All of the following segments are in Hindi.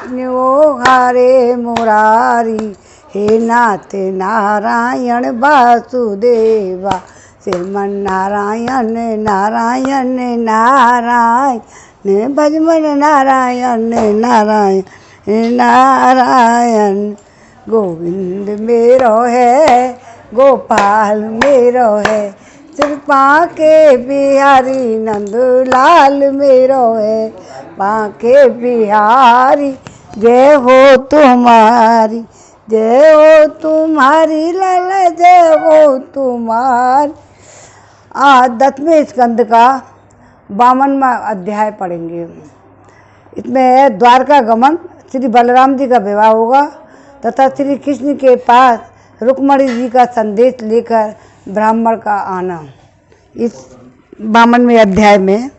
कृष्ण ओ हरे मुरारी, हे नाथ नारायण वासुदेवा, श्रीमन नारायण नारायण नारायण, भजमन नारायण नारायण नारायण। गोविंद मेरो है गोपाल मेरो है, कृपा के बिहारी नंदलाल मेरो है, बांके बिहारी जय हो तुम्हारी, जय हो तुम्हारी लाला जय हो तुम्हारी। आज 10वें स्कंद का 52वां अध्याय पढ़ेंगे। इसमें द्वारका गमन, श्री बलराम जी का विवाह होगा तथा श्री कृष्ण के पास रुक्मणी जी का संदेश लेकर ब्राह्मण का आना। इस 52वें अध्याय में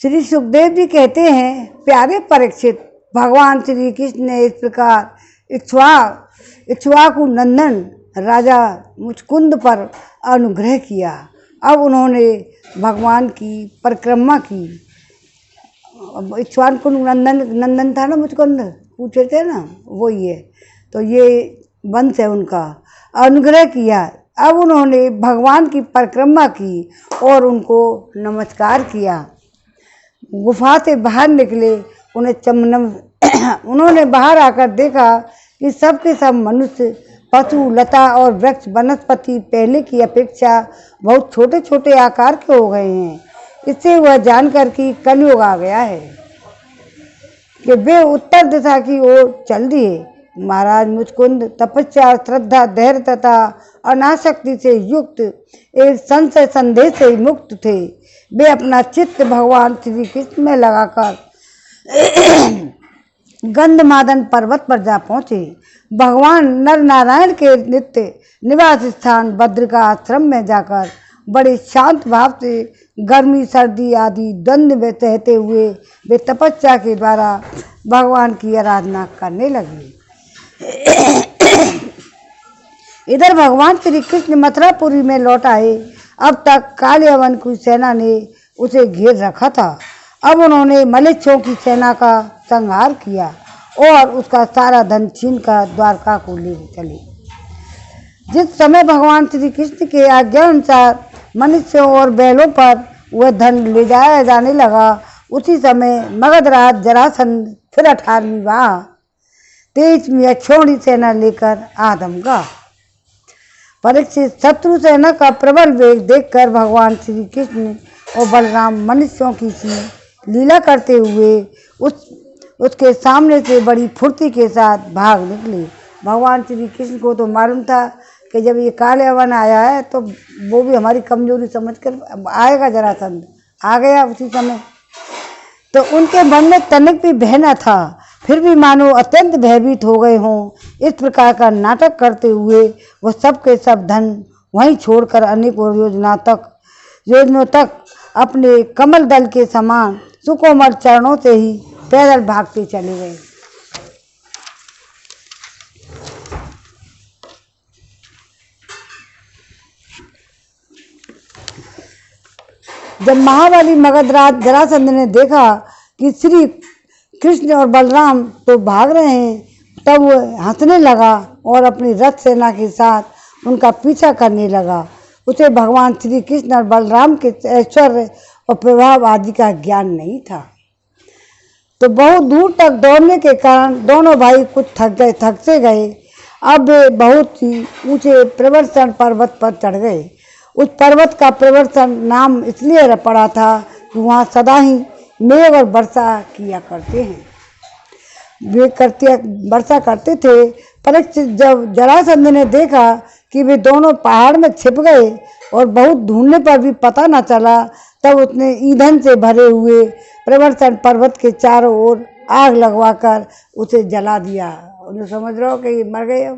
श्री सुखदेव जी कहते हैं, प्यारे परीक्षित, भगवान श्री कृष्ण ने इस प्रकार इक्ष्वाकु नंदन राजा मुचकुंद पर अनुग्रह किया। अब उन्होंने भगवान की परिक्रमा की। इक्ष्वाकु नंदन था ना, मुचकुंद पूछे थे ना, वो ये तो ये वंश है उनका। अनुग्रह किया। अब उन्होंने भगवान की परिक्रमा की और उनको नमस्कार किया। गुफा से बाहर निकले, उन्होंने बाहर आकर देखा कि सब के सब मनुष्य, पशु, लता और वृक्ष वनस्पति पहले की अपेक्षा बहुत छोटे छोटे आकार के हो गए हैं। इससे वह जानकर कि कलयुग आ गया है कि वे उत्तर दिशा की ओर चल दिए। महाराज मुचकुंद तपस्या, श्रद्धा, धैर्य तथा अनासक्ति से युक्त एक संशय संदेह से मुक्त थे। वे अपना चित्त भगवान श्री कृष्ण में लगाकर गंधमादन पर्वत पर जा पहुँचे। भगवान नर नारायण के नित्य निवास स्थान बद्रिका आश्रम में जाकर बड़े शांत भाव से गर्मी सर्दी आदि द्वंद्व में सहते हुए वे तपस्या के द्वारा भगवान की आराधना करने लगे। इधर भगवान श्री कृष्ण मथुरापुरी में लौट आए। अब तक कालियावन की सेना ने उसे घेर रखा था। अब उन्होंने मलेच्छों की सेना का संहार किया और उसका सारा धन छीन कर द्वारका को ले चले। जिस समय भगवान श्री कृष्ण के आज्ञा अनुसार मनुष्यों और बैलों पर वह धन ले जाया जाने लगा, उसी समय मगधराज जरासंध फिर 18वीं बार 23वीं अक्षौणी सेना लेकर आदमगा। परीक्षित, शत्रु सेना का प्रबल वेग देखकर भगवान श्री कृष्ण और बलराम मनुष्यों की सी लीला करते हुए उसके सामने से बड़ी फुर्ती के साथ भाग निकले। भगवान श्री कृष्ण को तो मालूम था कि जब ये कालियावन आया है तो वो भी हमारी कमजोरी समझकर आएगा। जरासंध आ गया उसी समय, तो उनके मन में तनिक भी भय न था। फिर भी मानो अत्यंत भयभीत हो गए हों। इस प्रकार का नाटक करते हुए वह सब के सब धन वहीं छोड़कर अनेकों योजनों तक अपने कमल दल के समान सुकोमल चरणों से ही पैदल भागते चले गए। जब महाबली मगधराज जरासंध ने देखा कि श्री कृष्ण और बलराम तो भाग रहे हैं, तब वह हंसने लगा और अपनी रथ सेना के साथ उनका पीछा करने लगा। उसे भगवान श्री कृष्ण और बलराम के ऐश्वर्य और प्रभाव आदि का ज्ञान नहीं था, तो बहुत दूर तक दौड़ने के कारण दोनों भाई कुछ थक से गए। अब वे बहुत ही ऊंचे प्रवर्तन पर्वत पर चढ़ गए। उस पर्वत का प्रवर्तन नाम इसलिए पड़ा था कि वहाँ सदा ही मेघ और वर्षा किया करते हैं। वे वर्षा करते थे। परीक्षित, जब जरासंध ने देखा कि वे दोनों पहाड़ में छिप गए और बहुत ढूंढने पर भी पता न चला, तब उसने ईंधन से भरे हुए प्रवर्तन पर्वत के चारों ओर आग लगवाकर उसे जला दिया। उन्हें समझ रहे हो कि ये मर गए।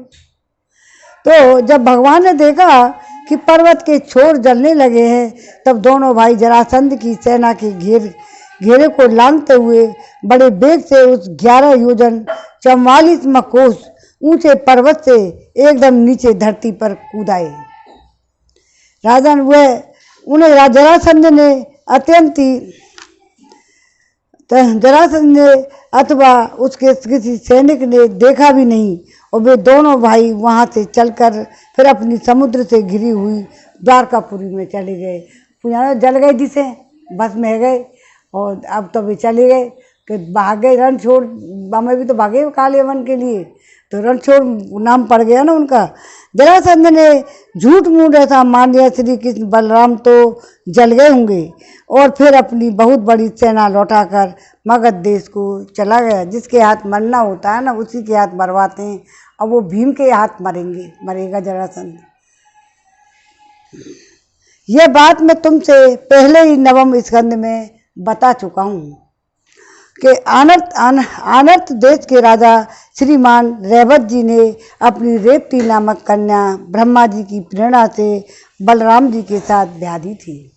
तो जब भगवान ने देखा कि पर्वत के छोर जलने लगे हैं, तब दोनों भाई जरासंध की सेना के घेरे को लांघते हुए बड़े वेग से उस 11 योजन 44 कोस ऊंचे पर्वत से एकदम नीचे धरती पर कूद आए। उन्हें जरासंध ने अत्यंत ही जरासंध ने अथवा उसके किसी सैनिक ने देखा भी नहीं और वे दोनों भाई वहाँ से चलकर फिर अपनी समुद्र से घिरी हुई द्वारकापुरी में चले गए। पुराना जल गए जिसे बस में गए और अब तो वे चले गए कि भाग गए, रण छोड़। हमें भी तो भागे काले वन के लिए, तो रणछोड़ नाम पड़ गया ना उनका। जरासंध ने झूठ मूठ ऐसा मान लिया श्री कृष्ण बलराम तो जल गए होंगे और फिर अपनी बहुत बड़ी सेना लौटाकर मगध देश को चला गया। जिसके हाथ मरना होता है ना उसी के हाथ मरवाते हैं। अब वो भीम के हाथ मरेगा जरासंध। यह बात मैं तुमसे पहले ही नवम स्कंद में बता चुका हूँ कि आनर्त देश के राजा श्रीमान रेवत जी ने अपनी रेवती नामक कन्या ब्रह्मा जी की प्रेरणा से बलराम जी के साथ ब्याह दी थी।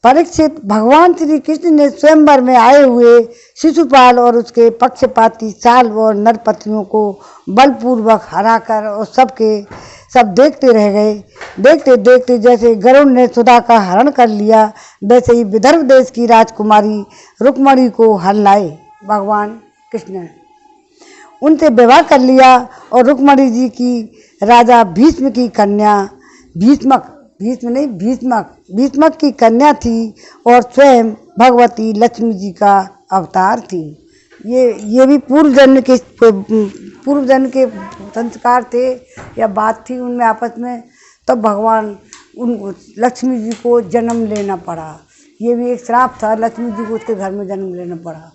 परीक्षित, भगवान श्री कृष्ण ने स्वयंवर में आए हुए शिशुपाल और उसके पक्षपाती साल्व और नरपतियों को बलपूर्वक हराकर और सब देखते रह गए। देखते देखते जैसे गरुड़ ने सुधा का हरण कर लिया, वैसे ही विदर्भ देश की राजकुमारी रुक्मणी को हर लाए भगवान कृष्ण ने। उनसे विवाह कर लिया और रुक्मणी जी की राजा भीष्म की कन्या भीष्मक की कन्या थी और स्वयं भगवती लक्ष्मी जी का अवतार थी। ये भी पूर्व जन्म के संस्कार थे या बात थी उनमें आपस में, तब भगवान उन लक्ष्मी जी को जन्म लेना पड़ा। ये भी एक श्राप था, लक्ष्मी जी को उसके घर में जन्म लेना पड़ा।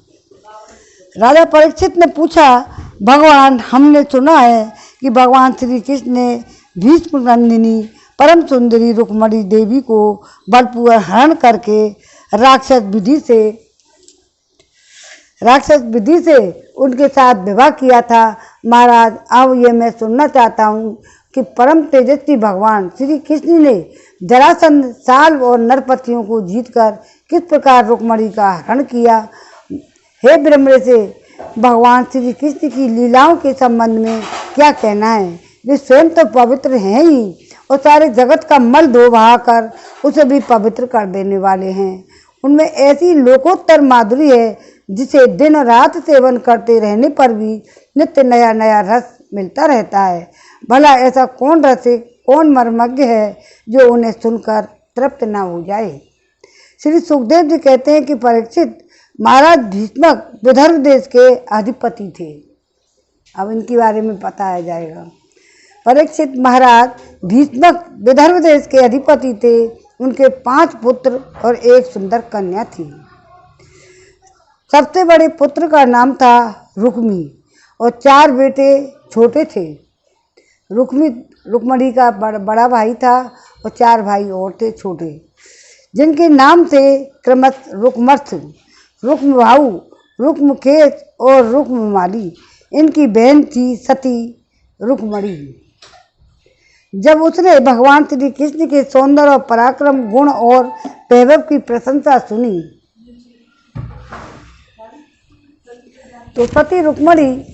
राजा परीक्षित ने पूछा, भगवान, हमने सुना है कि भगवान श्री कृष्ण ने भीष्म नंदिनी परम सुंदरी रुक्मणी देवी को बलपूर्वक हरण करके राक्षस विधि से उनके साथ विवाह किया था। महाराज, अब ये मैं सुनना चाहता हूँ कि परम तेजस्वी भगवान श्री कृष्ण ने जरासंध, साल्व और नरपतियों को जीतकर किस प्रकार रुक्मणी का हरण किया। हे ब्रह्मण्य से भगवान श्री कृष्ण की लीलाओं के संबंध में क्या कहना है। वे स्वयं तो पवित्र हैं ही और सारे जगत का मल धो बहाकर उसे भी पवित्र कर देने वाले हैं। उनमें ऐसी लोकोत्तर माधुरी है जिसे दिन रात सेवन करते रहने पर भी नित्य नया नया रस मिलता रहता है। भला ऐसा कौन रसिक, कौन मर्मज्ञ है जो उन्हें सुनकर तृप्त न हो जाए। श्री सुखदेव जी कहते हैं कि परीक्षित, महाराज भीष्मक विदर्भ देश के अधिपति थे। अब इनके बारे में बताया जाएगा। परीक्षित महाराज भीष्मक विदर्भ देश के अधिपति थे। उनके 5 पुत्र और एक सुंदर कन्या थी। सबसे बड़े पुत्र का नाम था रुक्मी और 4 बेटे छोटे थे। रुक्मणी का बड़ा भाई था और 4 भाई और थे छोटे, जिनके नाम थे क्रमश रुक्मर्थ, रुक्मभाऊ, रुक्मकेश और रुक्ममाली। इनकी बहन थी सती रुक्मणी। जब उसने भगवान श्री कृष्ण के सौंदर्य और पराक्रम, गुण और वैभव की प्रशंसा सुनी तो सती रुक्मणी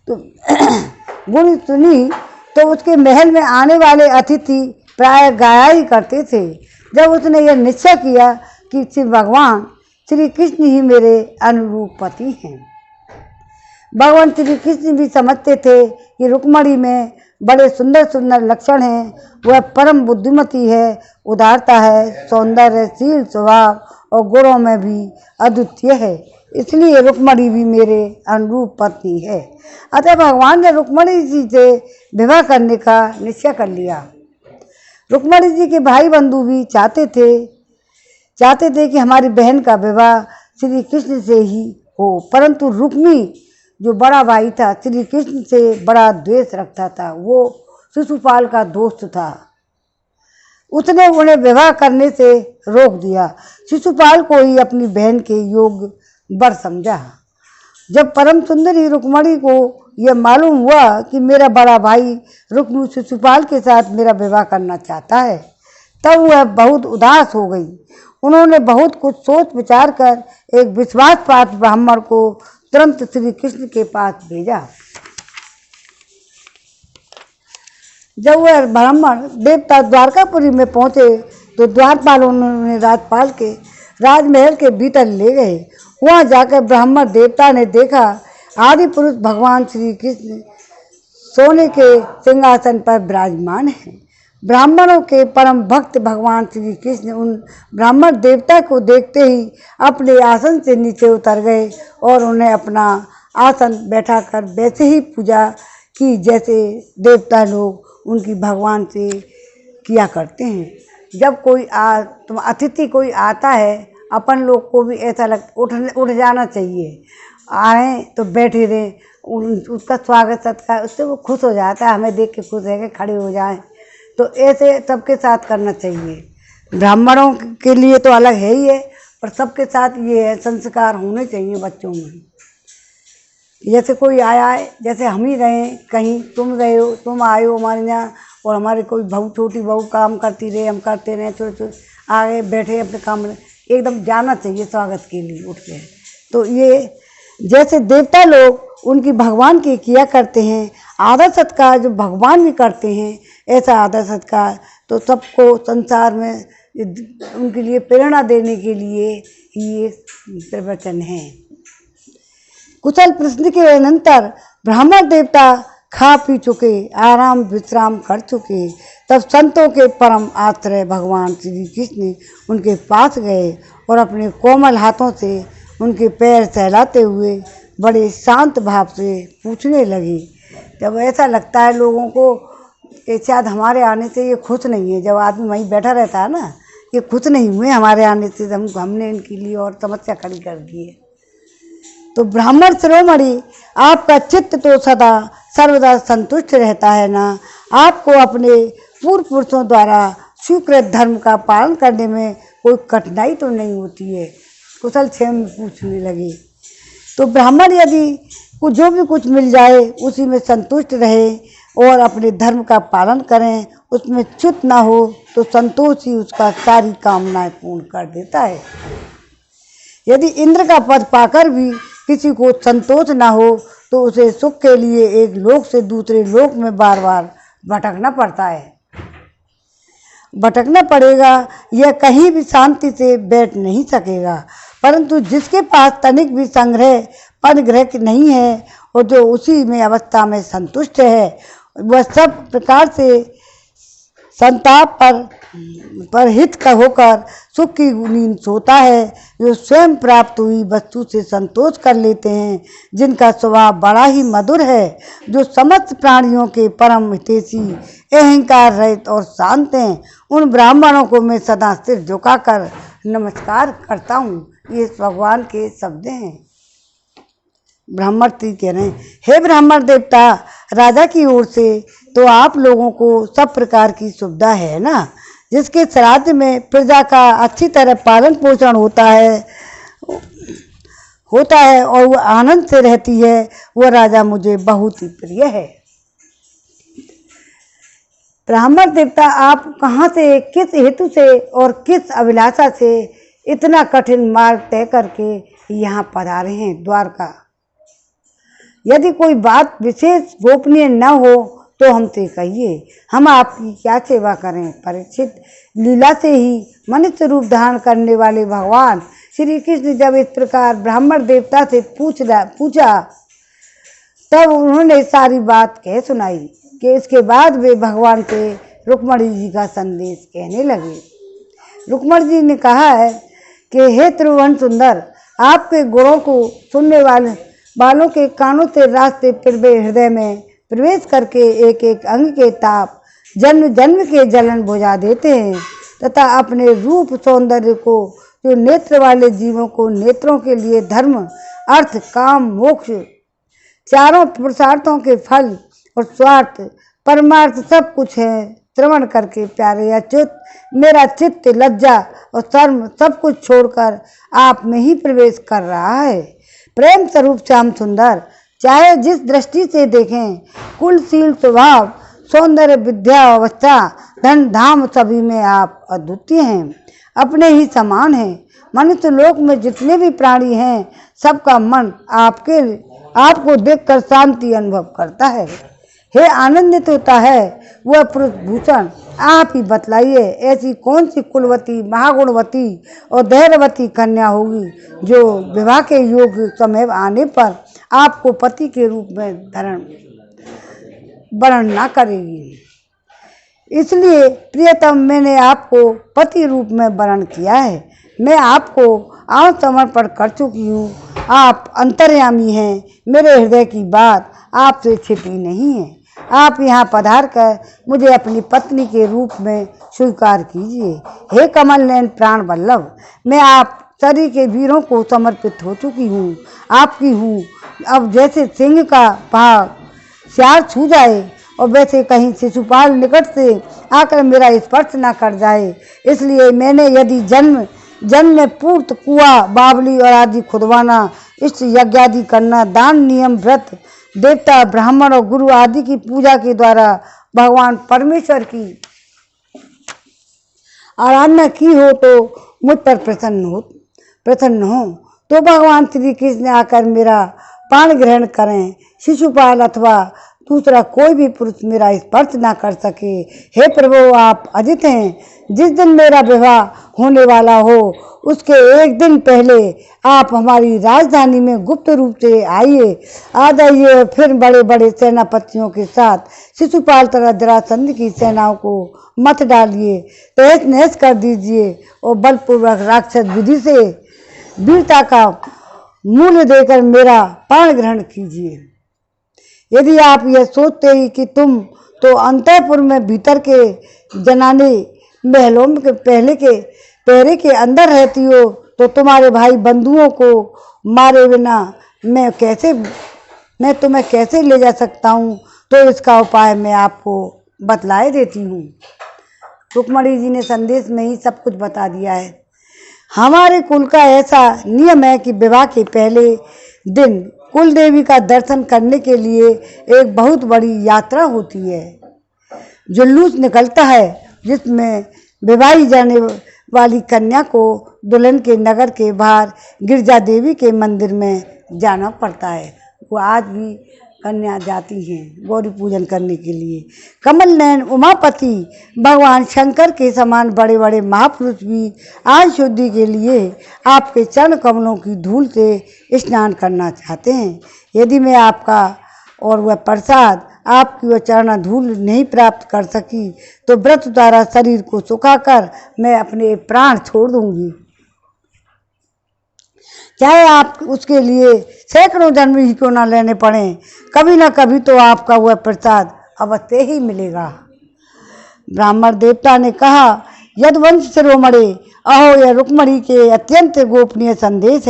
गुण सुनी तो उसके महल में आने वाले अतिथि प्राय गाया ही करते थे। जब उसने यह निश्चय किया कि श्री भगवान श्री कृष्ण ही मेरे अनुरूप पति हैं। भगवान श्री कृष्ण भी समझते थे कि रुक्मणी में बड़े सुंदर सुंदर लक्षण हैं। वह परम बुद्धिमती है, उदारता है, सौंदर्यशील स्वभाव और गुणों में भी अद्वितीय है। इसलिए रुक्मणी भी मेरे अनुरूप पत्नी है। अतः भगवान ने रुक्मणी जी से विवाह करने का निश्चय कर लिया। रुक्मणी जी के भाई बंधु भी चाहते थे कि हमारी बहन का विवाह श्री कृष्ण से ही हो, परंतु रुक्मी जो बड़ा भाई था श्री कृष्ण से बड़ा द्वेष रखता था। वो शिशुपाल का दोस्त था। उसने उन्हें विवाह करने से रोक दिया। शिशुपाल को ही अपनी बहन के योग्य वर समझा। जब परम सुंदरी रुक्मणी को यह मालूम हुआ कि मेरा बड़ा भाई रुक्म शिशुपाल के साथ मेरा विवाह करना चाहता है, तब वह बहुत उदास हो गई। उन्होंने बहुत कुछ सोच विचार कर एक विश्वासपात्र ब्राह्मण को तुरंत श्री कृष्ण के पास भेजा। जब वह ब्राह्मण देवता द्वारकापुरी में पहुंचे तो द्वारपालों ने राजमहल के भीतर ले गए। वहाँ जाकर ब्राह्मण देवता ने देखा आदि पुरुष भगवान श्री कृष्ण सोने के सिंहासन पर विराजमान हैं। ब्राह्मणों के परम भक्त भगवान श्री कृष्ण उन ब्राह्मण देवता को देखते ही अपने आसन से नीचे उतर गए और उन्हें अपना आसन बैठाकर वैसे ही पूजा की जैसे देवता लोग उनकी भगवान से किया करते हैं। जब कोई अतिथि कोई आता है, अपन लोग को भी ऐसा उठ जाना चाहिए। आए तो बैठे रहें, उसका स्वागत सत्कार, उससे वो खुश हो जाता है, हमें देख के खुश है कि खड़े हो जाएं। तो ऐसे सबके साथ करना चाहिए। ब्राह्मणों के लिए तो अलग है ही है, पर सबके साथ ये है संस्कार होने चाहिए बच्चों में। जैसे कोई आया है, जैसे हम ही गए कहीं, तुम गए हो, तुम आए हो हमारे यहाँ, और हमारे कोई बहू, छोटी बहू काम करती रहे, हम करते रहे, छोटे छोटे आगे बैठे अपने काम में, एकदम जाना चाहिए स्वागत के लिए उठ के। तो ये जैसे देवता लोग उनकी भगवान की किया करते हैं आदर सत्कार, जो भगवान भी करते हैं ऐसा आदर सत्कार, तो सबको संसार में उनके लिए प्रेरणा देने के लिए ये प्रवचन है। कुशल प्रश्न के अनंतर ब्राह्मण देवता खा पी चुके, आराम विश्राम कर चुके, तब संतों के परम आश्रय भगवान श्री कृष्ण उनके पास गए और अपने कोमल हाथों से उनके पैर सहलाते हुए बड़े शांत भाव से पूछने लगे। जब ऐसा लगता है लोगों को कि शायद हमारे आने से ये खुश नहीं है, जब आदमी वहीं बैठा रहता है ना, ये खुश नहीं हुए हमारे आने से, हमने इनके लिए और समस्या खड़ी कर दी है। तो ब्राह्मण शिरोमणि, आपका चित्त तो सदा सर्वदा संतुष्ट रहता है ना? आपको अपने पूर्व पुरुषों द्वारा स्वीकृत धर्म का पालन करने में कोई कठिनाई तो नहीं होती है? कुशल क्षेम पूछने लगे। तो ब्राह्मण यदि जो भी कुछ मिल जाए उसी में संतुष्ट रहे और अपने धर्म का पालन करें, उसमें च्युत ना हो, तो संतोष ही उसका सारी कामनाएं पूर्ण कर देता है। यदि इंद्र का पद पाकर भी किसी को संतोष ना हो तो उसे सुख के लिए एक लोक से दूसरे लोक में बार बार भटकना पड़ता है, भटकना पड़ेगा। यह कहीं भी शांति से बैठ नहीं सकेगा। परंतु जिसके पास तनिक भी संग्रह परिग्रह नहीं है और जो उसी में अवस्था में संतुष्ट है, वह सब प्रकार से संताप पर हित का होकर सुख की नींद सोता है। जो स्वयं प्राप्त हुई वस्तु से संतोष कर लेते हैं, जिनका स्वभाव बड़ा ही मधुर है, जो समस्त प्राणियों के परम हितैषी, अहंकार रहित और शांत हैं, उन ब्राह्मणों को मैं सदा सिर झुकाकर नमस्कार करता हूँ। ये भगवान के शब्द हैं। ब्राह्मण कह रहे हैं, हे ब्राह्मण देवता, राजा की ओर से तो आप लोगों को सब प्रकार की सुविधा है ना? जिसके श्राद्ध में प्रजा का अच्छी तरह पालन पोषण होता है और वह आनंद से रहती है, वह राजा मुझे बहुत ही प्रिय है। ब्राह्मण देवता, आप कहाँ से, किस हेतु से और किस अभिलाषा से इतना कठिन मार्ग तय करके यहाँ पधारे हैं द्वारका? यदि कोई बात विशेष गोपनीय न हो तो हमसे कहिए, हम आपकी क्या सेवा करें। परीक्षित, लीला से ही मनुष्य रूप धारण करने वाले भगवान श्री कृष्ण जब इस प्रकार ब्राह्मण देवता से पूछा तब उन्होंने सारी बात कह सुनाई कि इसके बाद वे भगवान से रुक्मणी जी का संदेश कहने लगे। रुक्मणी जी ने कहा है कि हे त्रिभुवन सुंदर, आपके गुणों को सुनने वालों के कानों से रास्ते हृदय में प्रवेश करके एक एक अंग के ताप जन्म जन्म के जलन बुझा देते हैं तथा अपने रूप सौंदर्य को, जो नेत्र वाले जीवों को नेत्रों के लिए धर्म अर्थ काम मोक्ष चारों पुरुषार्थों के फल और स्वार्थ परमार्थ सब कुछ है, श्रवण करके प्यारे अच्युत, मेरा चित्त लज्जा और शर्म सब कुछ छोड़कर आप में ही प्रवेश कर रहा है। प्रेम स्वरूप श्याम सुंदर, चाहे जिस दृष्टि से देखें, कुलशील स्वभाव, सौंदर्य, विद्या, अवस्था, धन धाम सभी में आप अद्वितीय हैं, अपने ही समान हैं। मनुष्य लोक में जितने भी प्राणी हैं, सबका मन आपको देखकर शांति अनुभव करता है। हे आनंदित होता है वह पुरुष भूषण। आप ही बतलाइए, ऐसी कौन सी कुलवती, महागुणवती और धैर्यवती कन्या होगी जो विवाह के योग समय आने पर आपको पति के रूप में वर्ण न करेगी। इसलिए प्रियतम, मैंने आपको पति रूप में वर्ण किया है। मैं आपको आत्मसमर्पण कर चुकी हूँ। आप अंतर्यामी हैं। मेरे हृदय की बात आपसे छिपी नहीं है। आप यहाँ पधार कर मुझे अपनी पत्नी के रूप में स्वीकार कीजिए। हे कमल नयन प्राण वल्लभ, मैं आप सरी के वीरों को समर्पित हो चुकी हूँ, आपकी हूँ। अब जैसे सिंह का भाग सियार छू जाए और वैसे कहीं शिशुपाल निकट से आकर मेरा स्पर्श न कर जाए, इसलिए मैंने यदि जन्म में पूर्त कुआ, बावली और आदि खुदवाना, इष्ट यज्ञादि करना, दान, नियम, व्रत, देवता, ब्राह्मण और गुरु आदि की पूजा के द्वारा भगवान परमेश्वर की आराधना की हो तो मुझ पर प्रसन्न हो तो भगवान श्री कृष्ण आकर मेरा पान ग्रहण करें। शिशुपाल अथवा दूसरा कोई भी पुरुष मेरा स्पर्श ना कर सके। हे प्रभु, आप अजित हैं। जिस दिन मेरा विवाह होने वाला हो उसके एक दिन पहले आप हमारी राजधानी में गुप्त रूप से आ जाइए और फिर बड़े बड़े सेनापतियों के साथ शिशुपाल तथा जरासंध की सेनाओं को मत डालिए, तहस नहस कर दीजिए और बलपूर्वक राक्षस विधि से वीरता का मूल्य देकर मेरा पान ग्रहण कीजिए। यदि आप यह सोचते ही कि तुम तो अंतःपुर में भीतर के जनाने महलों के पहरे के अंदर रहती हो, तो तुम्हारे भाई बंधुओं को मारे बिना मैं तुम्हें कैसे ले जा सकता हूँ? तो इसका उपाय मैं आपको बतलाए देती हूँ। रुक्मणी जी ने संदेश में ही सब कुछ बता दिया है। हमारे कुल का ऐसा नियम है कि विवाह के पहले दिन कुल देवी का दर्शन करने के लिए एक बहुत बड़ी यात्रा होती है। जुलूस निकलता है जिसमें विवाही जाने वाली कन्या को दुल्हन के नगर के बाहर गिरजा देवी के मंदिर में जाना पड़ता है। वो आज भी कन्या जाती हैं गौरी पूजन करने के लिए। कमल नयन उमापति भगवान शंकर के समान बड़े बड़े महापुरुष भी आज शुद्धि के लिए आपके चरण कमलों की धूल से स्नान करना चाहते हैं। यदि मैं आपका और वह प्रसाद आपकी वह चरण धूल नहीं प्राप्त कर सकी तो व्रत द्वारा शरीर को सुखाकर मैं अपने प्राण छोड़ दूंगी, चाहे आप उसके लिए सैकड़ों जन्म ही क्यों ना लेने पड़े। कभी ना कभी तो आपका वह प्रसाद अवश्य ही मिलेगा। ब्राह्मण देवता ने कहा, यदुवंश शिरोमणि, अहो, यह रुक्मणी के अत्यंत गोपनीय संदेश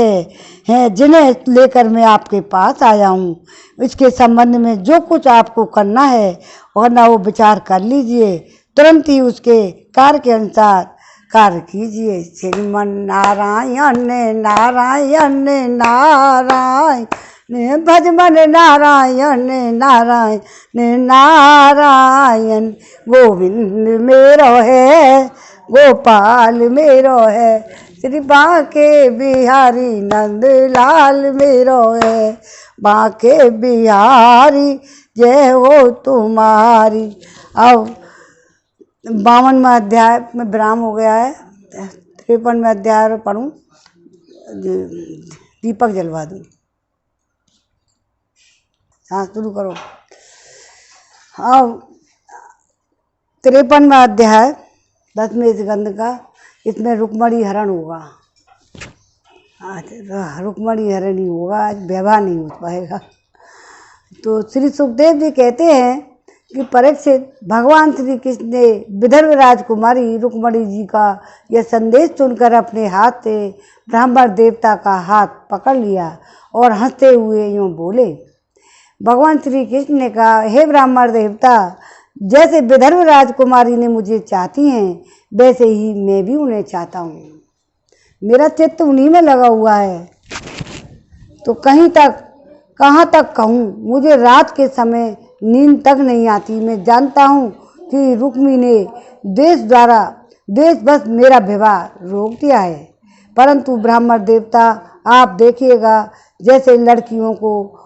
है जिन्हें लेकर मैं आपके पास आया हूँ। इसके संबंध में जो कुछ आपको करना है और ना वो विचार कर लीजिए, तुरंत ही उसके कार्य के अनुसार कार्य कीजिए। श्रीमन नारायण नारायण नारायण भजमन नारायण नारायण नारायण, गोविंद मेरो है गोपाल मेरो है, श्री बांके बिहारी नंद लाल मेरो है, बांके बिहारी जय हो तुम्हारी। अब 52वां अध्याय में विराम हो गया है। 53वां अध्याय पढ़ूं, दीपक जलवा दूं। हाँ, शुरू करो। अब 53वां अध्याय 10वें स्कंद का, इसमें रुक्मणी हरण होगा। रुक्मणी हरण ही होगा, आज विवाह नहीं हो पाएगा। तो श्री सुखदेव जी कहते हैं कि परीक्षित, भगवान श्री कृष्ण ने विदर्भ राजकुमारी रुक्मणी जी का यह संदेश सुनकर अपने हाथ से ब्राह्मण देवता का हाथ पकड़ लिया और हंसते हुए यूँ बोले। भगवान श्री कृष्ण ने कहा, हे ब्राह्मण देवता, जैसे विदर्भ राजकुमारी ने मुझे चाहती हैं वैसे ही मैं भी उन्हें चाहता हूँ। मेरा चित्त उन्हीं में लगा हुआ है, तो कहाँ तक कहूँ। मुझे रात के समय नींद तक नहीं आती। मैं जानता हूँ कि रुक्मी ने देश बस मेरा विवाह रोक दिया है, परंतु ब्राह्मण देवता आप देखिएगा जैसे लड़कियों को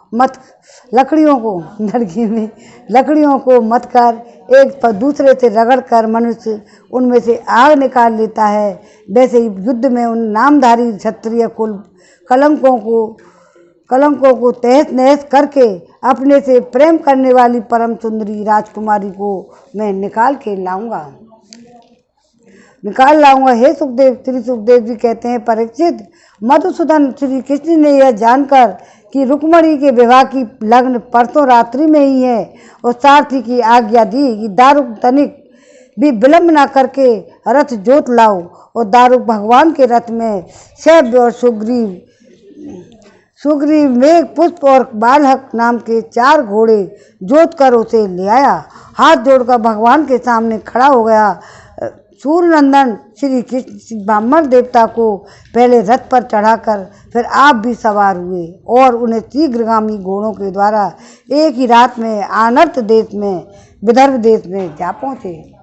लकड़ियों को मत कर एक पर दूसरे से रगड़ कर मनुष्य उनमें से आग निकाल लेता है, वैसे ही युद्ध में उन नामधारी क्षत्रिय कुल कलंकों को तहस नहस करके अपने से प्रेम करने वाली परम सुंदरी राजकुमारी को मैं निकाल लाऊंगा। हे सुखदेव, श्री सुखदेव जी कहते हैं, परीक्षित, मधुसूदन श्री कृष्ण ने यह जानकर कि रुक्मणी के विवाह की लग्न परसों रात्रि में ही है और सारथी की आज्ञा दी कि दारुक तनिक भी विलंब न करके रथ जोत लाओ, और दारुक भगवान के रथ में शैव्य और सुग्रीव मेघ पुष्प और बालहक नाम के 4 घोड़े जोत कर उसे ले आया। हाथ जोड़कर भगवान के सामने खड़ा हो गया। सूर्यनंदन श्री कृष्ण ब्राह्मण देवता को पहले रथ पर चढ़ाकर फिर आप भी सवार हुए और उन्हें शीघ्रगामी घोड़ों के द्वारा एक ही रात में आनर्त देश में विदर्भ देश में जा पहुँचे।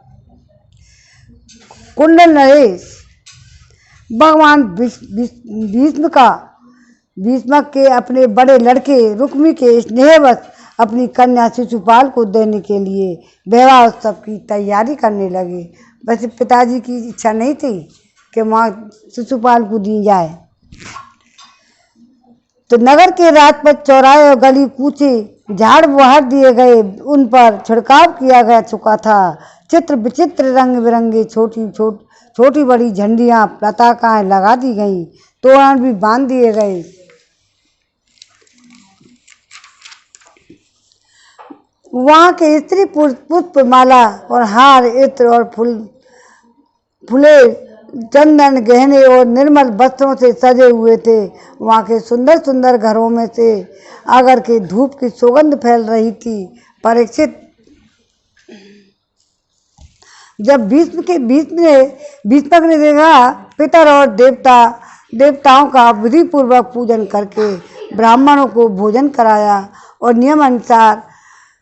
कुंडल नरेश भगवान भीष्मक के अपने बड़े लड़के रुक्मी के स्नेहवश अपनी कन्या शिशुपाल को देने के लिए विवाह उत्सव की तैयारी करने लगे। वैसे पिताजी की इच्छा नहीं थी कि माँ शिशुपाल को दी जाए, तो नगर के राजपथ, चौराहे और गली कूचे झाड़ बहार दिए गए, उन पर छिड़काव किया गया चुका था। चित्र विचित्र रंग बिरंगे छोटी बड़ी झंडियाँ पताकाएं लगा दी गईं, तोरण भी बांध दिए गए। वहाँ के स्त्री पुष्प माला और हार, इत्र और फूले चंदन, गहने और निर्मल वस्त्रों से सजे हुए थे। वहाँ के सुंदर सुंदर घरों में से अगर के धूप की सुगंध फैल रही थी। परीक्षित, जब भीष्मक ने देखा, पितर और देवताओं का विधि पूर्वक पूजन करके ब्राह्मणों को भोजन कराया और नियम अनुसार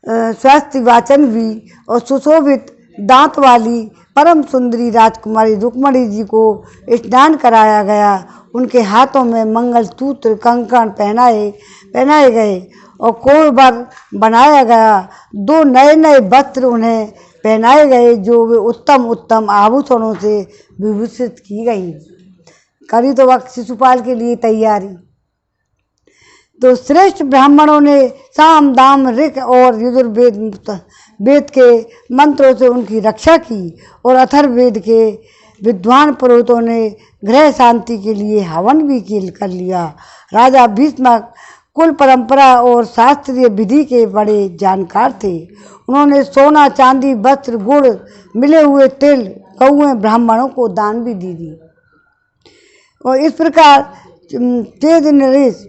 स्वास्थ्य वाचन भी और सुशोभित दांत वाली परम सुंदरी राजकुमारी रुक्मणी जी को स्नान कराया गया। उनके हाथों में मंगल सूत्र कंकण पहनाए गए और कोरबर बनाया गया। 2 नए वस्त्र उन्हें पहनाए गए जो वे उत्तम आभूषणों से विभूषित की गई। करी तो वक्त शिशुपाल के लिए तैयारी। तो श्रेष्ठ ब्राह्मणों ने साम दाम ऋक और यजुर्वेद के मंत्रों से उनकी रक्षा की और अथर्ववेद के विद्वान पुरोहितों ने गृह शांति के लिए हवन भी कर लिया। राजा भीष्मक कुल परंपरा और शास्त्रीय विधि के बड़े जानकार थे। उन्होंने सोना, चांदी, वस्त्र, गुड़, मिले हुए तिल, कौए ब्राह्मणों को दान भी दी। और इस प्रकार तेज नरेश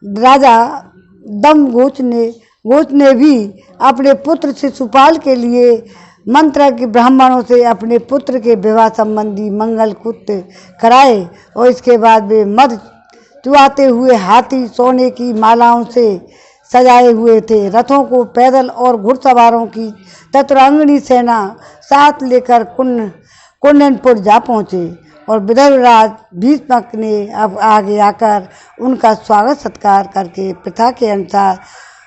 राजा दमघोष ने भी अपने पुत्र शिशुपाल के लिए मंत्र के ब्राह्मणों से अपने पुत्र के विवाह संबंधी मंगल कृत्य कराए और इसके बाद वे मद चुआते हुए हाथी सोने की मालाओं से सजाए हुए थे। रथों को पैदल और घुड़सवारों की चतुरंगिणी सेना साथ लेकर कुंडनपुर जा पहुँचे और विदर्भराज भीष्मक ने अब आगे आकर उनका स्वागत सत्कार करके प्रथा के अनुसार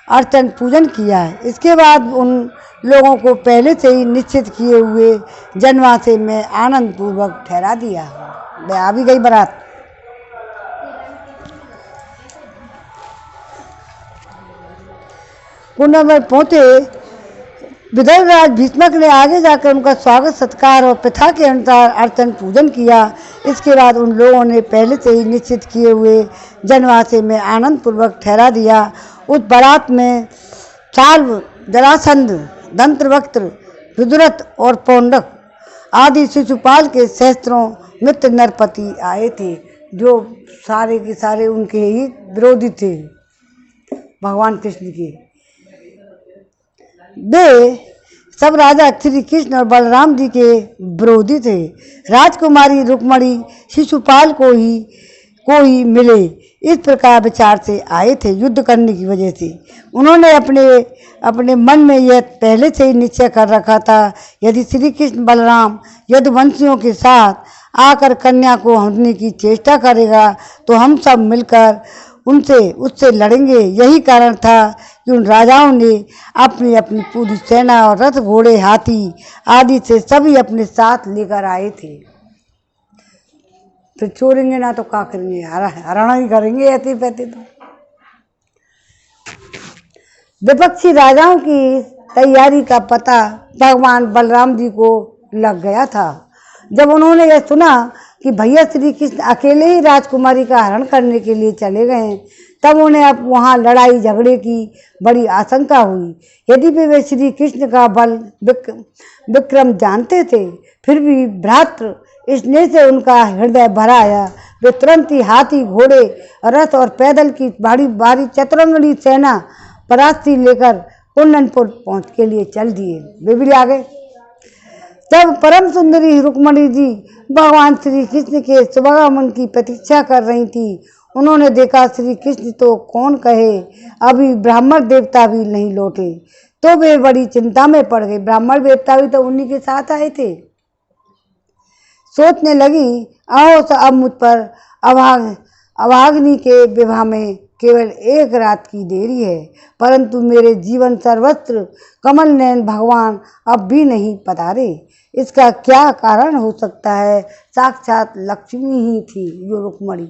अर्चन पूजन किया है। इसके बाद उन लोगों को पहले से ही निश्चित किए हुए जनवासे में आनंद पूर्वक ठहरा दिया। आ भी गई बारात। कुंड में पहुँचे विदर्भराज भीष्मक ने आगे जाकर उनका स्वागत सत्कार और प्रथा के अनुसार अर्चन पूजन किया। इसके बाद उन लोगों ने पहले से ही निश्चित किए हुए जनवासे में आनंद पूर्वक ठहरा दिया। उस बारात में साल्व, जरासंध, दंत्रवक्त्र, विदुरथ और पौंडक आदि शिशुपाल के सहस्त्रों मित्र नरपति आए थे, जो सारे के सारे उनके ही विरोधी थे, भगवान कृष्ण के। वे सब राजा श्री कृष्ण और बलराम जी के विरोधी थे। राजकुमारी रुक्मणी शिशुपाल को ही मिले, इस प्रकार विचार से आए थे युद्ध करने की वजह से। उन्होंने अपने मन में यह पहले से ही निश्चय कर रखा था, यदि श्री कृष्ण बलराम यदुवंशियों के साथ आकर कन्या को हरने की चेष्टा करेगा तो हम सब मिलकर उससे लड़ेंगे। यही कारण था कि उन राजाओं ने अपनी अपनी पूरी सेना और रथ घोड़े हाथी आदि से सभी अपने साथ लेकर आए थे। फिर छोड़ेंगे ना तो क्या करेंगे, हराना ही करेंगे ऐसे पैसे तो। विपक्षी राजाओं की तैयारी का पता भगवान बलराम जी को लग गया था। जब उन्होंने यह सुना कि भैया श्री कृष्ण अकेले ही राजकुमारी का हरण करने के लिए चले गए हैं, तब उन्हें अब वहाँ लड़ाई झगड़े की बड़ी आशंका हुई। यदि भी वे श्री कृष्ण का बल विक्रम जानते थे, फिर भी भ्रातृ स्नेह से उनका हृदय भरा आया। वे तुरंत ही हाथी घोड़े रथ और पैदल की भारी भारी चतुरंगनी सेना परास्ती लेकर कुंदनपुर पहुँच के लिए चल दिए। वे भी आ गए। जब परम सुंदरी रुक्मणी जी भगवान श्री कृष्ण के शुभागमन की प्रतीक्षा कर रही थी, उन्होंने देखा श्री कृष्ण तो कौन कहे अभी ब्राह्मण देवता भी नहीं लौटे, तो वे बड़ी चिंता में पड़ गए। ब्राह्मण देवता भी तो उन्हीं के साथ आए थे। सोचने लगी, आओ अब मुझ पर अभागिनी के विवाह में केवल एक रात की देरी है, परंतु मेरे जीवन सर्वत्र कमल नयन भगवान अब भी नहीं पधारे। इसका क्या कारण हो सकता है? साक्षात लक्ष्मी ही थी जो रुक्मणी।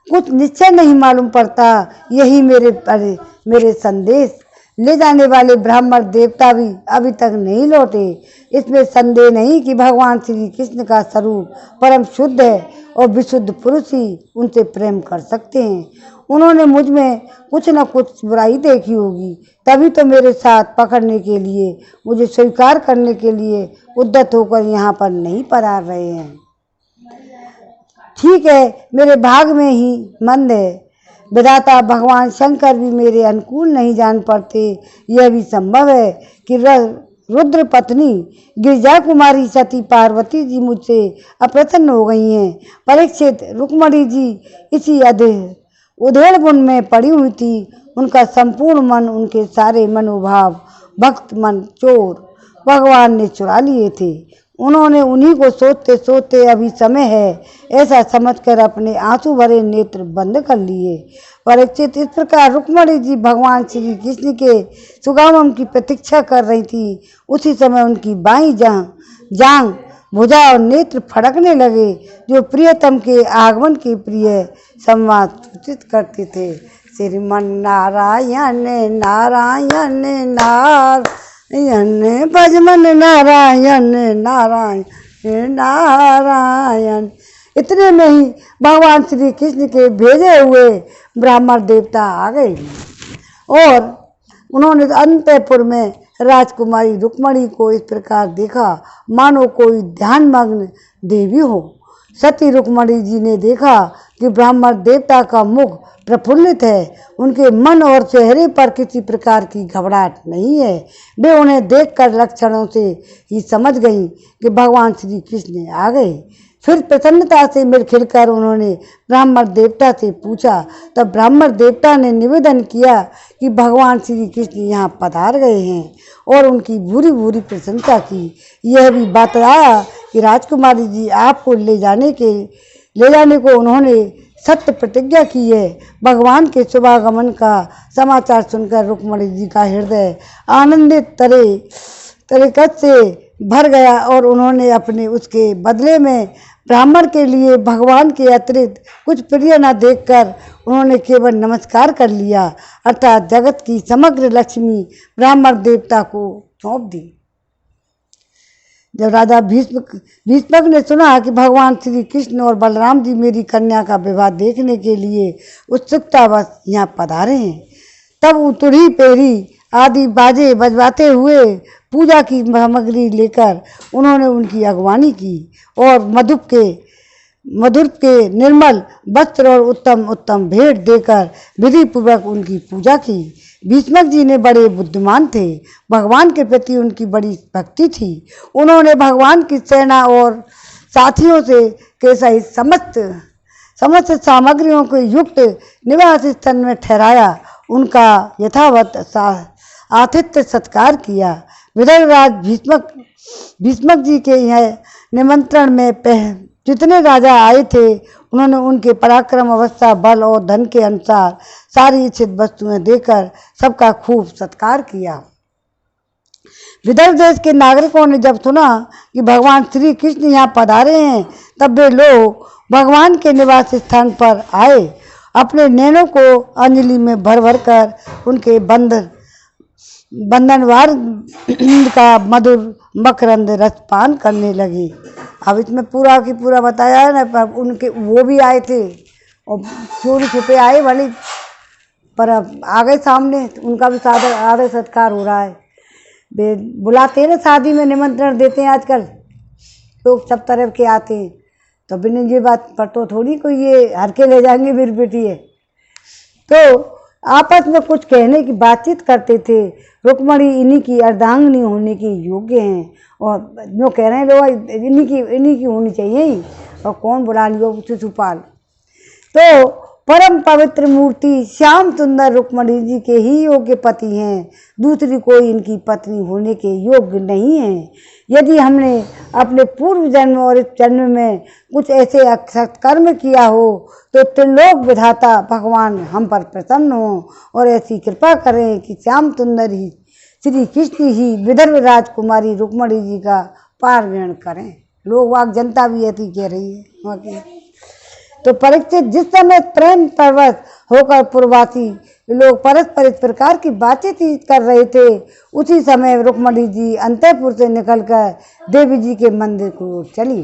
कुछ निश्चय नहीं मालूम पड़ता। यही मेरे संदेश ले जाने वाले ब्राह्मण देवता भी अभी तक नहीं लौटे। इसमें संदेह नहीं कि भगवान श्री कृष्ण का स्वरूप परम शुद्ध है और विशुद्ध पुरुष ही उनसे प्रेम कर सकते हैं। उन्होंने मुझ में कुछ न कुछ बुराई देखी होगी, तभी तो मेरे साथ पकड़ने के लिए, मुझे स्वीकार करने के लिए उद्यत होकर यहाँ पर नहीं पधार रहे हैं। ठीक है, मेरे भाग में ही मंद है। विधाता भगवान शंकर भी मेरे अनुकूल नहीं जान पड़ते। यह भी संभव है कि रुद्र पत्नी गिरिजा कुमारी सती पार्वती जी मुझसे अप्रसन्न हो गई हैं। परीक्षित रुक्मणी जी इसी उधेड़ बुन में पड़ी हुई थी। उनका संपूर्ण मन, उनके सारे मनोभाव भक्त मन चोर भगवान ने चुरा लिए थे। उन्होंने उन्हीं को सोचते सोचते अभी समय है ऐसा समझकर अपने आंसू भरे नेत्र बंद कर लिए। परीक्षित, इस प्रकार रुक्मणी जी भगवान श्री कृष्ण के सुगमन की प्रतीक्षा कर रही थी। उसी समय उनकी बाईं जांघ, भुजा और नेत्र फड़कने लगे, जो प्रियतम के आगमन के प्रिय संवाद सूचित करते थे। श्रीमन नारायण नारायण नारायण भजमन नारायण नारायण नारायण। इतने में ही भगवान श्री कृष्ण के भेजे हुए ब्राह्मण देवता आ गए और उन्होंने अंतःपुर में राजकुमारी रुक्मणी को इस प्रकार देखा मानो कोई ध्यानमग्न देवी हो। सती रुक्मणी जी ने देखा कि ब्राह्मण देवता का मुख प्रफुल्लित है, उनके मन और चेहरे पर किसी प्रकार की घबराहट नहीं है। वे उन्हें देखकर लक्षणों से ही समझ गई कि भगवान श्री कृष्ण आ गए। फिर प्रसन्नता से मिल खिलकर उन्होंने ब्राह्मण देवता से पूछा। तब ब्राह्मण देवता ने निवेदन किया कि भगवान श्री कृष्ण यहाँ पधार गए हैं और उनकी भूरी भूरी प्रशंसा की। यह भी बताया कि राजकुमारी जी आपको ले जाने को उन्होंने सत्य प्रतिज्ञा की है। भगवान के शुभागमन का समाचार सुनकर रुक्मणी जी का हृदय आनंदित तरीकत से भर गया और उन्होंने अपने उसके बदले में ब्राह्मण के लिए भगवान के अतिरिक्त कुछ प्रिय न देखकर उन्होंने केवल नमस्कार कर लिया, अर्थात जगत की समग्र लक्ष्मी ब्राह्मण देवता को सौंप दी। जब राजा भीष्मक ने सुना कि भगवान श्री कृष्ण और बलराम जी मेरी कन्या का विवाह देखने के लिए उत्सुकतावश यहाँ पधारे हैं, तब उतरी पेरी आदि बाजे बजवाते हुए पूजा की सामग्री लेकर उन्होंने उनकी अगवानी की और मधुर के निर्मल वस्त्र और उत्तम उत्तम भेंट देकर विधि पूर्वक उनकी पूजा की। भीष्मक जी ने बड़े बुद्धिमान थे, भगवान के प्रति उनकी बड़ी भक्ति थी। उन्होंने भगवान की सेना और साथियों से के सहित समस्त सामग्रियों को युक्त निवास स्थल में ठहराया, उनका यथावत आतिथ्य सत्कार किया। विदर्भराज भीष्मक भीष्मक जी के यह निमंत्रण में जितने राजा आए थे उन्होंने उनके पराक्रम, अवस्था, बल और धन के अनुसार सारी इच्छित वस्तुएं देकर सबका खूब सत्कार किया। विदर्भ देश के नागरिकों ने जब सुना कि भगवान श्री कृष्ण यहाँ पधारे हैं, तब वे लोग भगवान के निवास स्थान पर आए, अपने नैनों को अंजलि में भर भर कर उनके बंधनवार का मधुर मकरंद रस पान करने लगे। अब इसमें पूरा की पूरा बताया है ना, पर उनके वो भी आए थे और चोरी छुपे आए भले, पर अब आ गए सामने, उनका भी सादर आदर सत्कार हो रहा है। वे बुलाते हैं ना, शादी में निमंत्रण देते हैं आजकल, लोग सब तरफ के आते हैं, तो बिना ये बात पर तो थोड़ी कोई ये हर के ले जाएंगे मेरी बेटी है। तो आपस में कुछ कहने की बातचीत करते थे। रुक्मणी इन्हीं की अर्धांगिनी होने के योग्य हैं, और जो कह रहे हैं लोग इन्हीं की होनी चाहिए ही, और कौन बुला लियो शिशुपाल। तो परम पवित्र मूर्ति श्याम सुंदर रुक्मणी जी के ही योग्य पति हैं, दूसरी कोई इनकी पत्नी होने के योग्य नहीं है। यदि हमने अपने पूर्व जन्म और इस जन्म में कुछ ऐसे अक्षत कर्म किया हो तो त्रिलोक विधाता भगवान हम पर प्रसन्न हो और ऐसी कृपा करें कि श्याम सुंदर ही श्री कृष्ण ही विदर्भ राजकुमारी रुक्मणी जी का पार ग्रहण करें। लोग वाक जनता भी ऐसी कह रही है वहाँ की। तो परीक्षित जिस समय प्रेम परवश होकर पूर्ववासी लोग परस्पर इस प्रकार की बातचीत कर रहे थे, उसी समय रुक्मणी जी अंतःपुर से निकलकर देवी जी के मंदिर की ओर चली।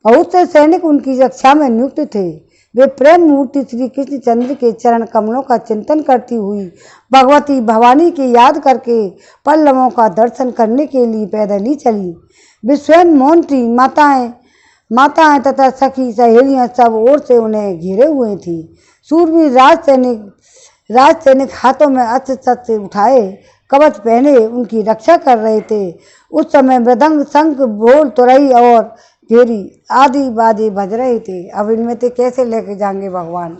बहुत से सैनिक उनकी रक्षा में नियुक्त थे। वे प्रेम मूर्ति श्री कृष्ण चंद्र के चरण कमलों का चिंतन करती हुई भगवती भवानी की याद करके पल्लवों का दर्शन करने के लिए पैदल ही चली। वे स्वयं मौन थी। माताएं तथा सखी सहेलियां सब ओर से उन्हें घेरे हुए थी। सूरवीर राज सैनिक हाथों में अस्त्र शस्त्र उठाए कवच पहने उनकी रक्षा कर रहे थे। उस समय मृदंग, शंख, भोल, तुरई और घेरी आदि बाजे बज रहे थे। अब इनमें से कैसे लेके जाएंगे भगवान।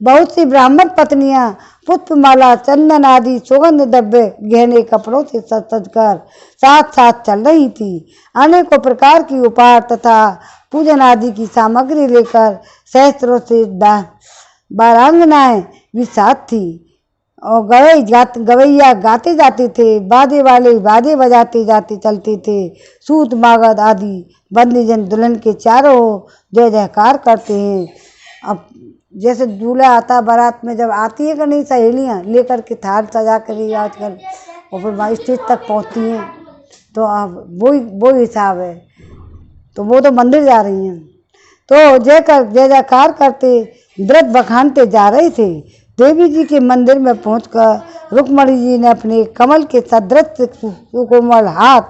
बहुत सी ब्राह्मण पत्नियां पुष्पमाला, चंदन आदि सुगंध द्रव्य गहने कपड़ों से सज कर साथ साथ चल रही थी। अनेकों प्रकार की उपहार तथा पूजन आदि की सामग्री लेकर सहस्त्रों से बारांगनाएं भी साथ थी और गवैया गाते जाते थे। बाजे वाले बाजे बजाते जाते चलते थे। सूत मागध आदि बंदीजन दुल्हन के चारों ओर जय जयकार करते हैं। अब जैसे दूल्हा आता बारात में जब आती है कि नहीं सहेलियाँ लेकर के थाल सजा कर आजकल और फिर स्टेज तक पहुँचती हैं, तो अब वो हिसाब है। तो वो तो मंदिर जा रही हैं, तो जय जयकार करते व्रत बखानते जा रहे थे। देवी जी के मंदिर में पहुंचकर रुक्मणी जी ने अपने कमल के सदृश सुकोमल हाथ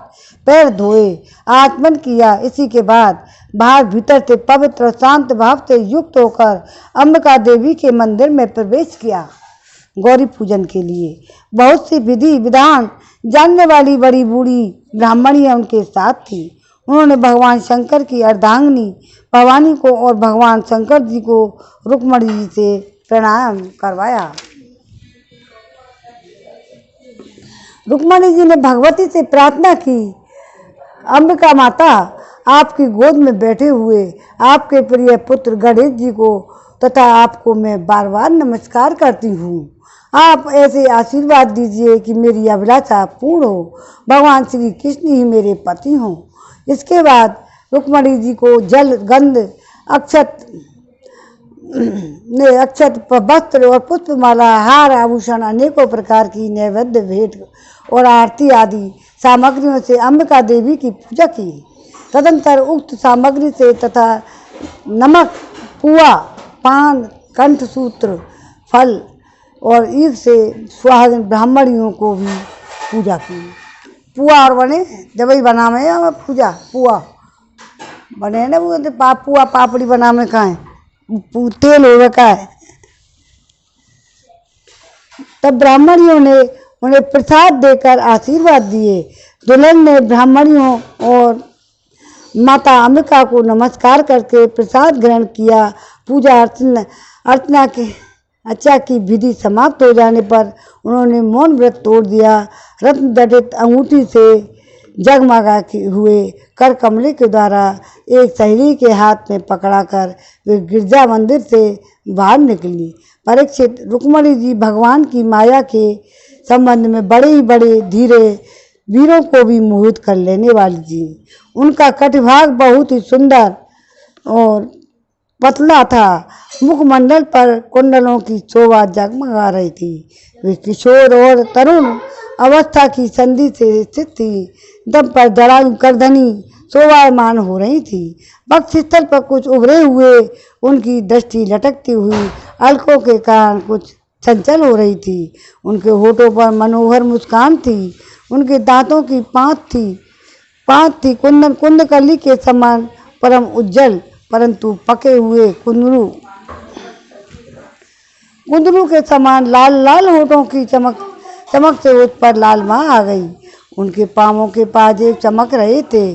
पैर धोए, आचमन किया। इसी के बाद बाहर भीतर से पवित्र और शांत भाव से युक्त होकर अंबिका देवी के मंदिर में प्रवेश किया गौरी पूजन के लिए। बहुत सी विधि विधान जानने वाली बड़ी बूढ़ी ब्राह्मणियां उनके साथ थी। उन्होंने भगवान शंकर की अर्धांगिनी भवानी को और भगवान शंकर जी को रुक्मणी जी से प्रणाम करवाया। रुक्मणी जी ने भगवती से प्रार्थना की, अंबिका माता, आपकी गोद में बैठे हुए आपके प्रिय पुत्र गणेश जी को तथा आपको मैं बार बार नमस्कार करती हूँ। आप ऐसे आशीर्वाद दीजिए कि मेरी अभिलाषा पूर्ण हो। भगवान श्री कृष्ण ही मेरे पति हों। इसके बाद रुक्मणी जी को जल, गंध, अक्षत, वस्त्र और पुष्पमाला, हार, आभूषण, अनेकों प्रकार की नैवेद्य भेंट और आरती आदि सामग्रियों से अंबिका देवी की पूजा की। तदंतर उक्त सामग्री से तथा नमक, पुआ, पान, कंठसूत्र, फल और ईख से सुहागिन ब्राह्मणियों को भी पूजा की। पुआ और बने जब ही बना में पूजा पुआ बने ना, वो पुआ पापड़ी बना में खाएं, तेल हो रखा है। तब ब्राह्मणियों ने उन्हें प्रसाद देकर आशीर्वाद दिए। दुल्हन ने ब्राह्मणियों और माता अंबिका को नमस्कार करके प्रसाद ग्रहण किया। पूजा अर्चना की विधि समाप्त हो जाने पर उन्होंने मौन व्रत तोड़ दिया। रत्न जटित अंगूठी से जगमगाते हुए कर कमले के द्वारा एक सहेली के हाथ में पकड़ाकर वे गिरजा मंदिर से बाहर निकली। परीक्षित, रुक्मणी जी भगवान की माया के संबंध में बड़े ही बड़े धीरे वीरों को भी मोहित कर लेने वाली थी। उनका कटिभाग बहुत ही सुंदर और पतला था। मुखमंडल पर कुंडलों की शोभा जगमगा रही थी। वे किशोर और तरुण अवस्था की संधि से स्थित थी। दम पर जड़ायु करधनी शोभायमान हो रही थी। वक्षस्थल पर कुछ उभरे हुए उनकी दृष्टि लटकती हुई अलकों के कारण कुछ चंचल हो रही थी। उनके होठों पर मनोहर मुस्कान थी। उनके दांतों की पांत थी कुंदकली के समान परम उज्जवल, परंतु पके हुए कुंदरू के समान लाल लाल होठों की चमक से उस पर लालिमा आ गई। उनके पांवों के पाजे चमक रहे थे।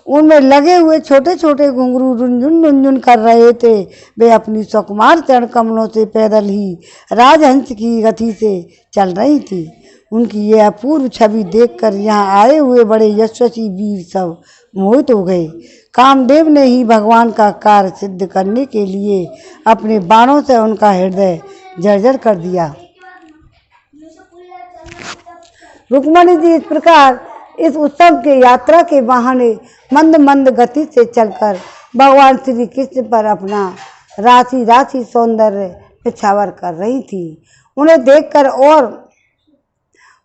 उनमें लगे हुए छोटे छोटे घुंघरू रुंझुन रुंझुन कर रहे थे। वे अपनी सुकुमार चरण कमलों से पैदल ही राजहंस की गति से चल रही थी। उनकी यह अपूर्व छवि देखकर यहाँ आए हुए बड़े यशस्वी वीर सब मोहित हो गए। कामदेव ने ही भगवान का कार्य सिद्ध करने के लिए अपने बाणों से उनका हृदय जर्जर कर दिया। रुक्मणी जी इस प्रकार इस उत्सव के यात्रा के बहाने मंद मंद गति से चलकर भगवान श्री कृष्ण पर अपना राशि राशि सौंदर्य निछावर कर रही थी। उन्हें देखकर और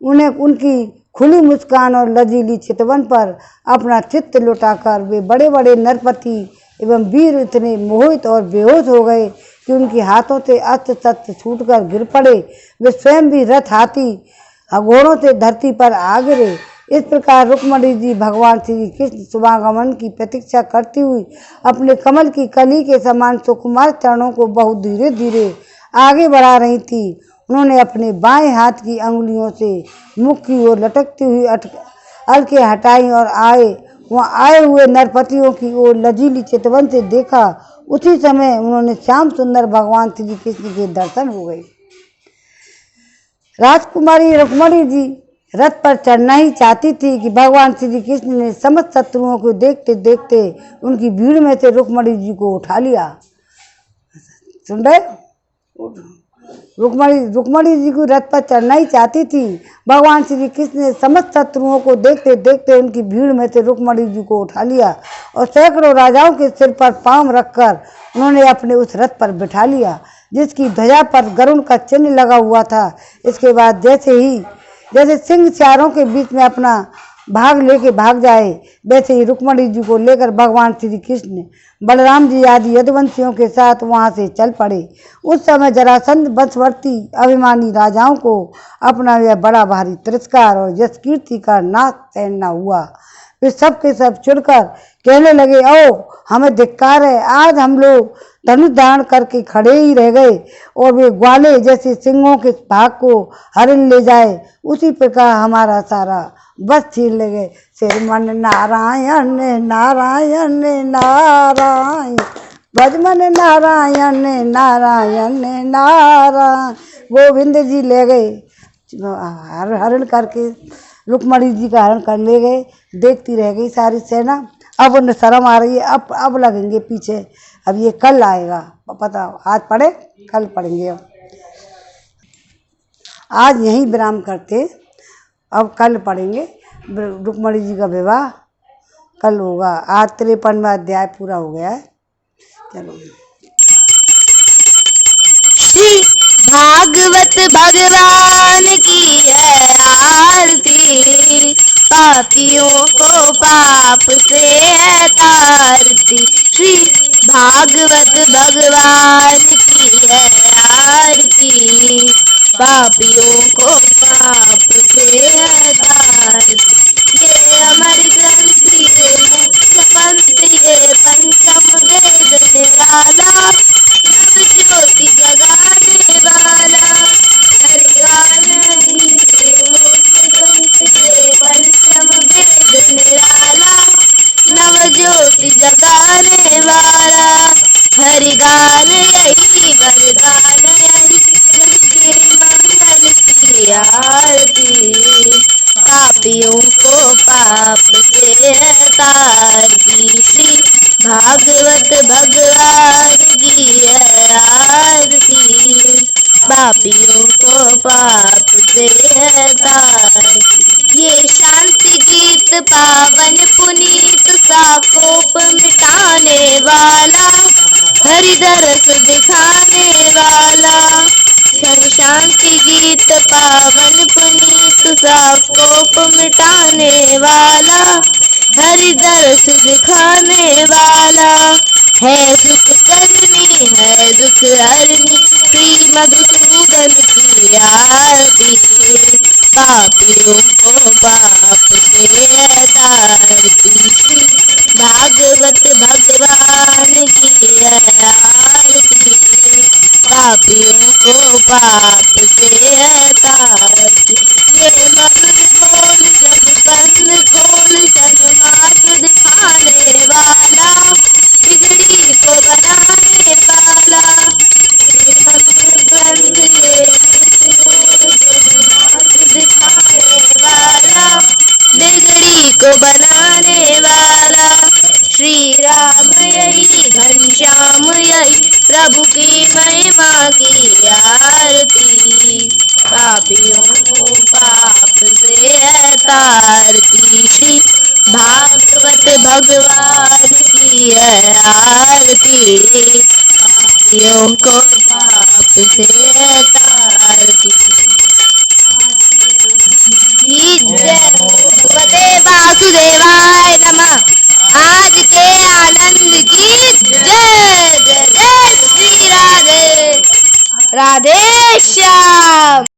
उन्हें उनकी खुली मुस्कान और लजीली चितवन पर अपना चित्त लुटाकर वे बड़े बड़े नरपति एवं वीर इतने मोहित और बेहोश हो गए कि उनके हाथों से अस्त्र शस्त्र छूटकर गिर पड़े। वे स्वयं भी रथ हाथी घोड़ों से धरती पर आ गिरे। इस प्रकार रुक्मणी जी भगवान श्री कृष्ण शुभागमन की प्रतीक्षा करती हुई अपने कमल की कली के समान सुकुमार चरणों को बहुत धीरे धीरे आगे बढ़ा रही थी। उन्होंने अपने बाएं हाथ की अंगुलियों से मुख की ओर लटकती हुई अलके हटाई और वहाँ आए हुए नरपतियों की ओर लजीली चितवन से देखा। उसी समय उन्होंने श्याम सुंदर भगवान श्री कृष्ण के दर्शन हो गए। राजकुमारी रुक्मणी जी रथ पर चढ़ना ही चाहती थी कि भगवान श्री कृष्ण ने समस्त शत्रुओं को देखते देखते उनकी भीड़ में से रुक्मणी जी को उठा लिया। सुन रहे? रुक्मणी जी को रथ पर चढ़ना ही चाहती थी। भगवान श्री कृष्ण ने समस्त शत्रुओं को देखते देखते उनकी भीड़ में से रुक्मणी जी को उठा लिया और सैकड़ों राजाओं के सिर पर पांव रखकर उन्होंने अपने उस रथ पर बिठा लिया जिसकी ध्वजा पर गरुड़ का चिन्ह लगा हुआ था। इसके बाद जैसे सिंह चारों के बीच में अपना भाग लेके भाग जाए, वैसे ही रुक्मणी जी को लेकर भगवान श्री कृष्ण बलराम जी आदि यदुवंशियों के साथ वहां से चल पड़े। उस समय जरासंध वंशवर्ती अभिमानी राजाओं को अपना यह बड़ा भारी तिरस्कार और यश कीर्ति का नाश सहन न हुआ। वे सब के सब चिढ़कर कहने लगे, ओ हमें धिक्कार है, आज हम लोग धनुष धारण करके खड़े ही रह गए और वे ग्वाले जैसे सिंहों के भाग को हरण ले जाए उसी प्रकार हमारा सारा बस छीन ले गए। श्रीमन नारायण नारायण नारायण, भजमन नारायण नारायण नारायण, गोविंद जी ले गए हरण करके, रुक्मणी जी का हरण कर ले गए। देखती रह गई सारी सेना। अब उन्हें शर्म आ रही है, अब लगेंगे पीछे। अब ये कल आएगा, पता आज पढ़े कल पढ़ेंगे। अब आज यहीं विराम करते, अब कल पढ़ेंगे। रुक्मणी जी का विवाह कल होगा। आज 53वां अध्याय पूरा हो गया है। चलो। श्री भागवत भगवान की है आरती, पापियों को पाप से है तारती। श्री भागवत भगवान की है आरती, पापियों को पाप से है तारती। ये अमर ग्रंथ ये मुख्य पंथ ये पंचम वेद निराला, नव ज्योति जगाने वाला हर गायन मुख्य ग्रंथ ये पंचम वेद निराला, नव ज्योति जगाने वाला हरि गान यही वरदान यही, जिनके मंगल की आरती। पापियों को पाप से तारती। श्री भागवत भगवान की है आरती, पापियों को पाप से तारती। ये शांति गीत पावन पुनीत साकोप मिटाने वाला, हरिदरस दिखाने वाला। शांति गीत पावन पुनीत साकोप मिटाने वाला, हरिदरस दिखाने वाला। है सुख करनी है दुख हरनी, श्री मधुसूदन की आरती, पापियों को पाप से तारती। श्री भागवत भगवान की आरती, पापियों को पाप से तारती। ये मगन बोल जब बंद खोल सन्मार्ग दिखाने वाला, बिगड़ी को बनाने वाला। ये मगन बंद ये दिखाने वाला, बिगड़ी को बनाने वाला। श्री राम यही घनश्याम यही, प्रभु की महिमा की आरती, पापियों को पाप से तारती। श्री भागवत भगवान की है आरती, पापियों को पाप से तारती। जय भगवते वासुदेवाय नमः। आज के आनंद की जय जय जय श्री राधे राधे